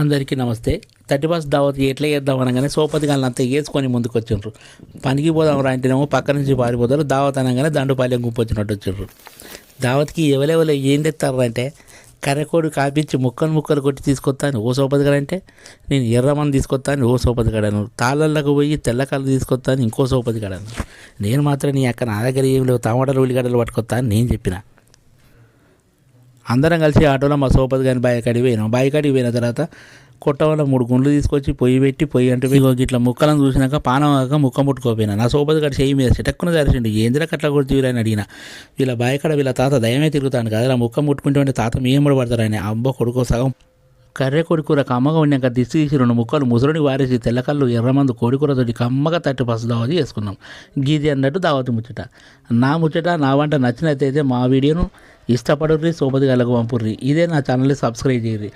అందరికీ నమస్తే. 31st దావత్ ఎట్లా చేద్దాం అనగానే సోపతి గాళ్ళంతా వేసుకొని ముందుకు వచ్చిండ్రు. పనికి పోదాం రా అంటేనేమో పక్క నుంచి పారిపోతారు. దావత్ అనగానే దండుపాలెం గుప్పొచ్చినట్టు వచ్చిండ్రు. దావత్కి ఎవరెవరు ఏం తెస్తారు అంటే కర్రకోడి కాపించి ముక్కలు కొట్టి తీసుకొస్తాను ఓ సోపతి గారు అంటే, నేను ఎర్రమని తీసుకొస్తాను ఓ సోపతి గడను, తాళ్ళకు పోయి తెల్లకళ్ళు తీసుకొస్తాను ఇంకో సోపతి గడను. నేను మాత్రం నీ అక్క నా దగ్గర ఏం లేవు టమాటాలు ఉల్లిగడ్డలు పట్టుకొస్తాను నేను చెప్పిన. అందరం కలిసి ఆటోలో మా సోపతి గారిని బాయికాడికి పోయినాం. బాయికాడికి పోయిన తర్వాత కొట్టవల్ల 3 గుండ్లు తీసుకొచ్చి పొయ్యి పెట్టి అంటే ఇట్లా ముక్కలను చూసినాక పానమాక ముక్క ముట్టుకోపోయినా. నా సోపతి గారి చేయి మీద చెటక్కున తెరిచిండు. ఏందిరా కట్ల కొడుతూ అని అడిగిన. వీళ్ళ బాయికాడ వీళ్ళ తాత దయమే తిరుగుతాను కదా, ముక్క ముట్టుకుంటే తాత మేము పడతారు ఆయన అబ్బో కొడుకో సగం కర్రె కోడికూర కమ్మగా ఉన్నాక తీసి 2 ముక్కలు ముసురుని వారేసి తెల్లకల్లు ఎర్రమందు కోడికూరతోటి కమ్మగా 31st దావతి చేసుకున్నాం. గీది అన్నట్టు దావతి ముచ్చట. నా ముచ్చట నా వంట నచ్చినట్టయితే మా వీడియోను ఇష్టపడుర్రి, సోపతి గాళ్ళకు పంపుర్రి. ఇదే నా ఛానల్ని సబ్స్క్రైబ్ చేయర్రి.